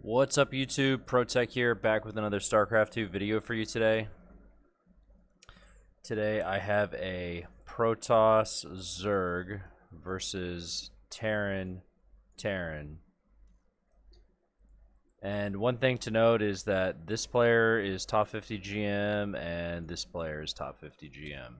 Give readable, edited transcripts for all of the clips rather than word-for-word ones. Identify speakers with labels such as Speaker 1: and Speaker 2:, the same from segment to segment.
Speaker 1: What's up YouTube? ProTech here, back with another StarCraft 2 video for you today. Today I have a Protoss Zerg versus Terran. And one thing to note is that this player is top 50 GM and this player is top 50 GM.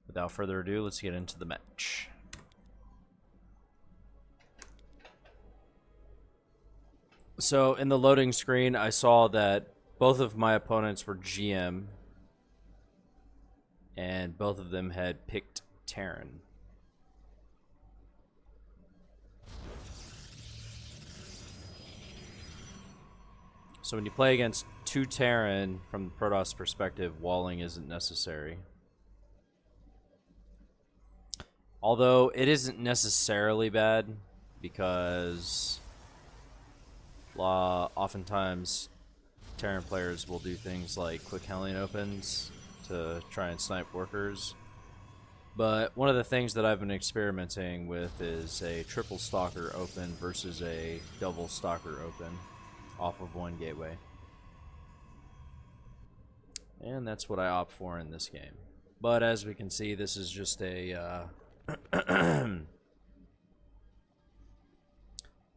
Speaker 1: Without further ado, let's get into the match. So in the loading screen, I saw that both of my opponents were GM, and both of them had picked Terran. So when you play against two Terran, from the Protoss perspective, walling isn't necessary. Although it isn't necessarily bad, because oftentimes Terran players will do things like quick Hellion opens to try and snipe workers. But one of the things that I've been experimenting with is a triple stalker open versus a double stalker open off of one gateway. And that's what I opt for in this game. But as we can see, this is just a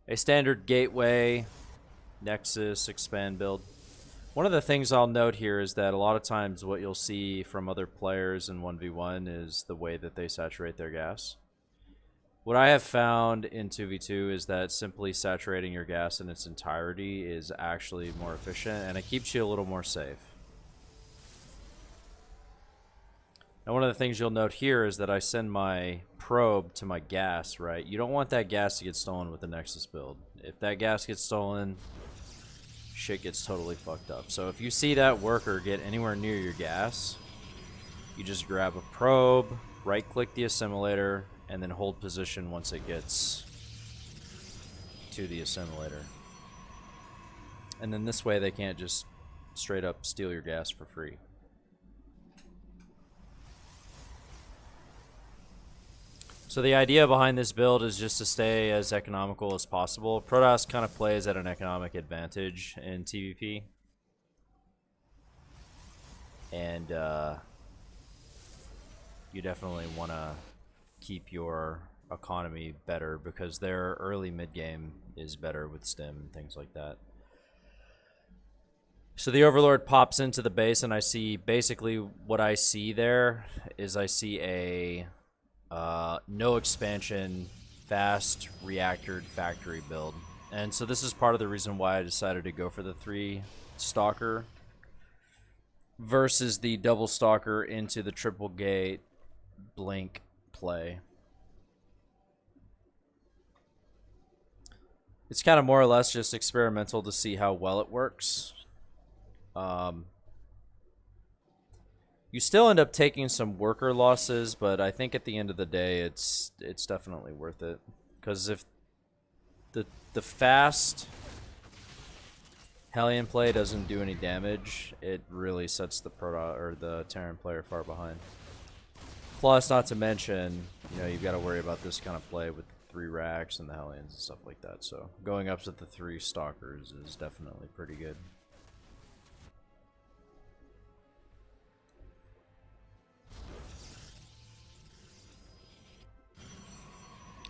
Speaker 1: a standard gateway Nexus expand build. One of the things I'll note here is that a lot of times what you'll see from other players in 1v1 is the way that they saturate their gas. What I have found in 2v2 is that simply saturating your gas in its entirety is actually more efficient, and it keeps you a little more safe. Now, one of the things you'll note here is that I send my probe to my gas, right? You don't want that gas to get stolen with the Nexus build. If that gas gets stolen, shit gets totally fucked up. So if you see that worker get anywhere near your gas, you just grab a probe, right click the assimilator, and then hold position once it gets to the assimilator. And then this way they can't just straight up steal your gas for free. So the idea behind this build is just to stay as economical as possible. Protoss kind of plays at an economic advantage in TvP. And you definitely want to keep your economy better because their early mid-game is better with stim and things like that. So the Overlord pops into the base, and I see basically what I see there is I see a no expansion, fast reactored factory build. And so this is part of the reason why I decided to go for the 3 stalker versus the double stalker into the triple gate blink play. It's kind of more or less just experimental to see how well it works. You still end up taking some worker losses, but I think at the end of the day, it's definitely worth it. Because if the fast Hellion play doesn't do any damage, it really sets the the Terran player far behind. Plus, not to mention, you know, you've got to worry about this kind of play with the 3 racks and the Hellions and stuff like that. So going up to the 3 stalkers is definitely pretty good.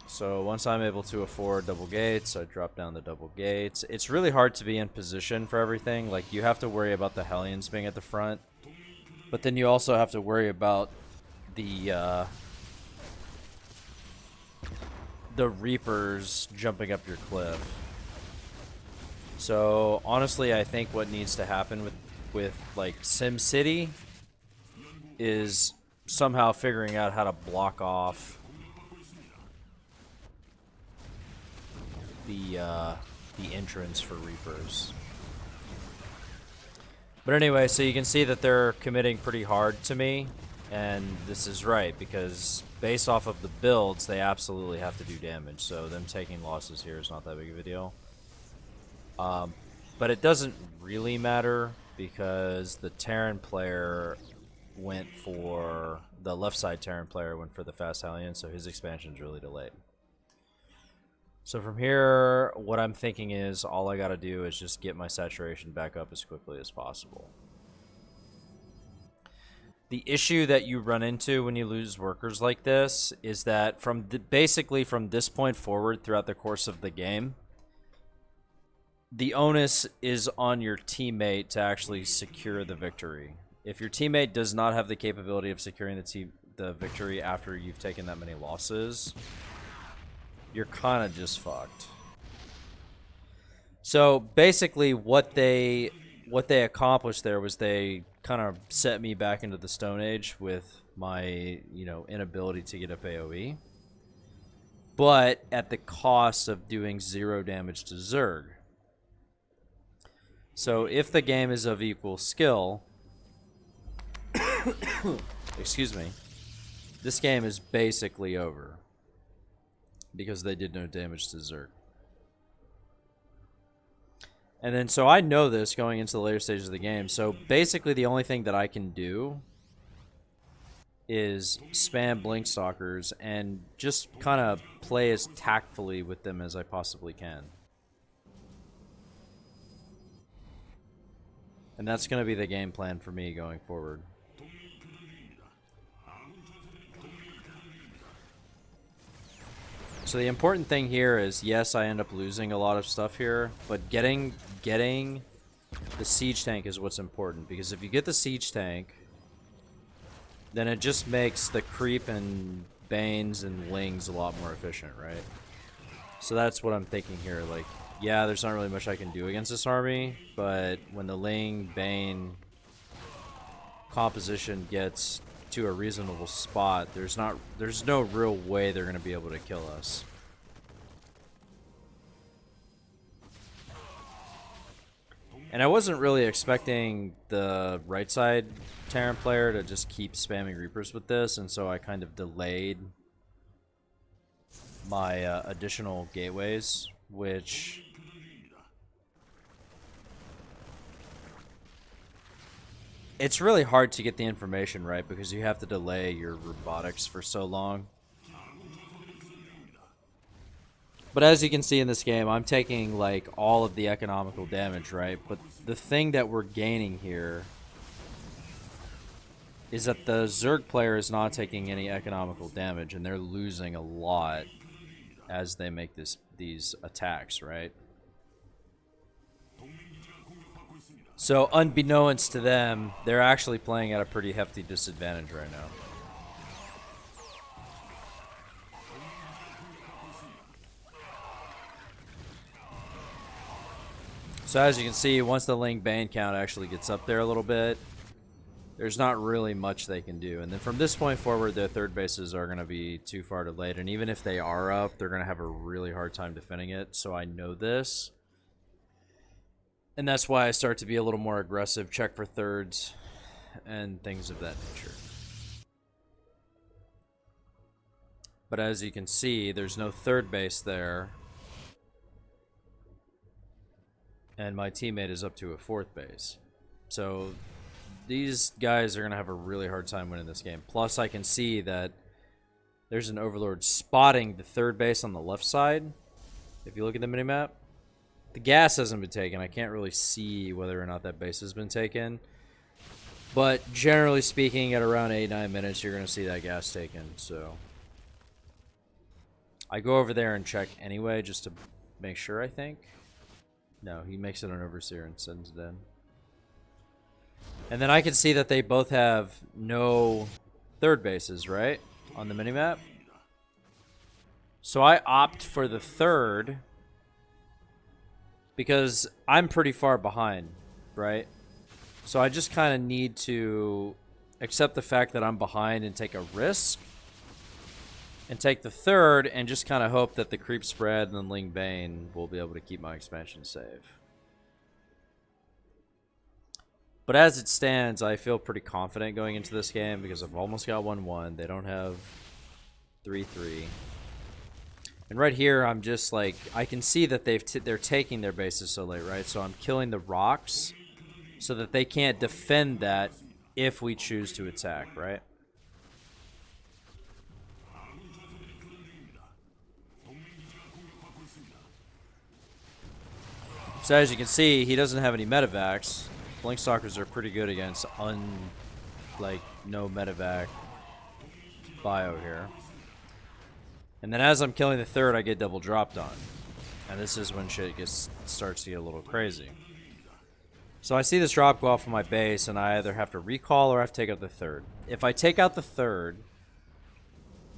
Speaker 1: So once I'm able to afford double gates, I drop down the double gates. It's really hard to be in position for everything. Like, you have to worry about the Hellions being at the front, but then you also have to worry about the Reapers jumping up your cliff. So honestly, I think what needs to happen with like SimCity is somehow figuring out how to block off the entrance for Reapers. But anyway, so you can see that they're committing pretty hard to me, and this is right, because based off of the builds, they absolutely have to do damage, so them taking losses here is not that big of a deal. But it doesn't really matter, because the Terran player went for, the left side Terran player went for the fast Hellion, so his expansion's really delayed. So from here, what I'm thinking is all I got to do is just get my saturation back up as quickly as possible. The issue that you run into when you lose workers like this is that basically from this point forward throughout the course of the game, the onus is on your teammate to actually secure the victory. If your teammate does not have the capability of securing the victory after you've taken that many losses, you're kind of just fucked. So basically what they accomplished there was they kind of set me back into the Stone Age with my, inability to get up AoE, but at the cost of doing 0 damage to Zerg. So if the game is of equal skill, excuse me, this game is basically over because they did no damage to Zerg. And then, so I know this going into the later stages of the game. So basically the only thing that I can do is spam Blink Stalkers and just kind of play as tactfully with them as I possibly can. And that's going to be the game plan for me going forward. So the important thing here is, yes, I end up losing a lot of stuff here, but getting the siege tank is what's important, because if you get the siege tank, then it just makes the creep and Banes and Lings a lot more efficient, right? So that's what I'm thinking here. Like, yeah, there's not really much I can do against this army, but when the Ling Bane composition gets to a reasonable spot, there's no real way they're going to be able to kill us. And I wasn't really expecting the right side Terran player to just keep spamming Reapers with this, and so I kind of delayed my additional gateways, which it's really hard to get the information right because you have to delay your robotics for so long. But as you can see in this game, I'm taking like all of the economical damage, right? But the thing that we're gaining here is that the Zerg player is not taking any economical damage, and they're losing a lot as they make these attacks, right? So unbeknownst to them, they're actually playing at a pretty hefty disadvantage right now. So as you can see, once the Ling Bane count actually gets up there a little bit, there's not really much they can do. And then from this point forward, their third bases are going to be too far delayed. And even if they are up, they're going to have a really hard time defending it. So I know this. And that's why I start to be a little more aggressive, check for thirds, and things of that nature. But as you can see, there's no third base there. And my teammate is up to a fourth base. So these guys are going to have a really hard time winning this game. Plus, I can see that there's an Overlord spotting the third base on the left side. If you look at the minimap, the gas hasn't been taken. I can't really see whether or not that base has been taken. But generally speaking, at around 8-9 minutes, you're going to see that gas taken. So I go over there and check anyway, just to make sure, I think. No, he makes it an Overseer and sends it in. And then I can see that they both have no third bases, right? On the minimap. So I opt for the third because I'm pretty far behind, right? So I just kind of need to accept the fact that I'm behind and take a risk. And take the third and just kind of hope that the creep spread and then Ling Bane will be able to keep my expansion safe. But as it stands, I feel pretty confident going into this game because I've almost got 1-1. They don't have 3-3. And right here, I'm just like, I can see that they're taking their bases so late, right? So I'm killing the rocks so that they can't defend that if we choose to attack, right? So as you can see, he doesn't have any medevacs. Blink Stalkers are pretty good against no medevac bio here. And then as I'm killing the third, I get double dropped on. And this is when shit starts to get a little crazy. So I see this drop go off of my base, and I either have to recall or I have to take out the third. If I take out the third,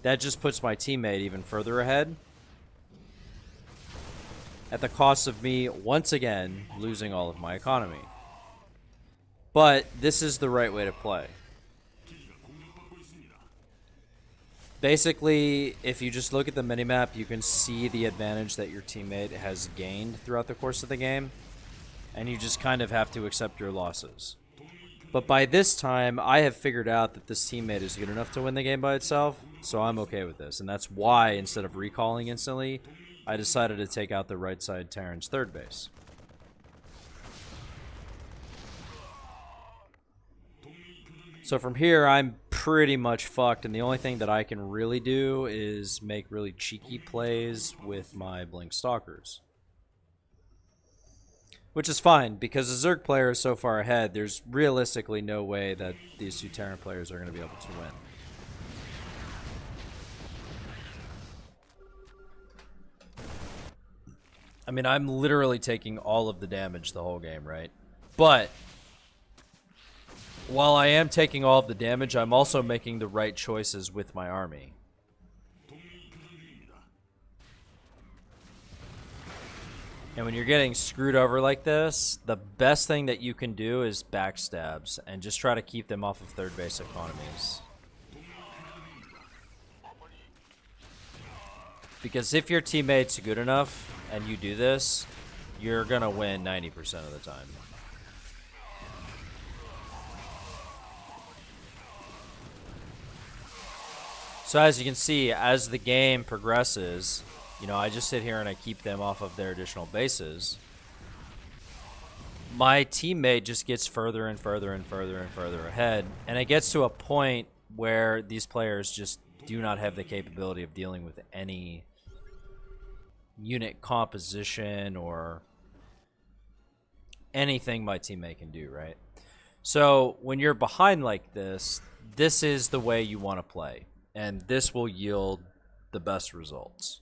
Speaker 1: that just puts my teammate even further ahead, at the cost of me, once again, losing all of my economy. But this is the right way to play. Basically, if you just look at the minimap, you can see the advantage that your teammate has gained throughout the course of the game, and you just kind of have to accept your losses. But by this time, I have figured out that this teammate is good enough to win the game by itself, so I'm okay with this. And that's why, instead of recalling instantly, I decided to take out the right side Terran's third base. So from here, I'm pretty much fucked, and the only thing that I can really do is make really cheeky plays with my Blink Stalkers. Which is fine, because the Zerg player is so far ahead, there's realistically no way that these two Terran players are going to be able to win. I mean, I'm literally taking all of the damage the whole game, right? But while I am taking all of the damage, I'm also making the right choices with my army. And when you're getting screwed over like this, the best thing that you can do is backstabs and just try to keep them off of third base economies. Because if your teammate's good enough and you do this, you're gonna win 90% of the time. So as you can see, as the game progresses, you know, I just sit here and I keep them off of their additional bases. My teammate just gets further and further and further and further ahead, and it gets to a point where these players just do not have the capability of dealing with any unit composition or anything my teammate can do, right? So when you're behind like this, this is the way you want to play, and this will yield the best results.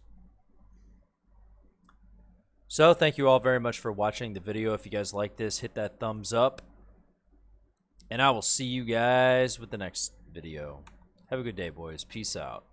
Speaker 1: So thank you all very much for watching the video. If you guys like this, hit that thumbs up, and I will see you guys with the next video. Have a good day, boys. Peace out.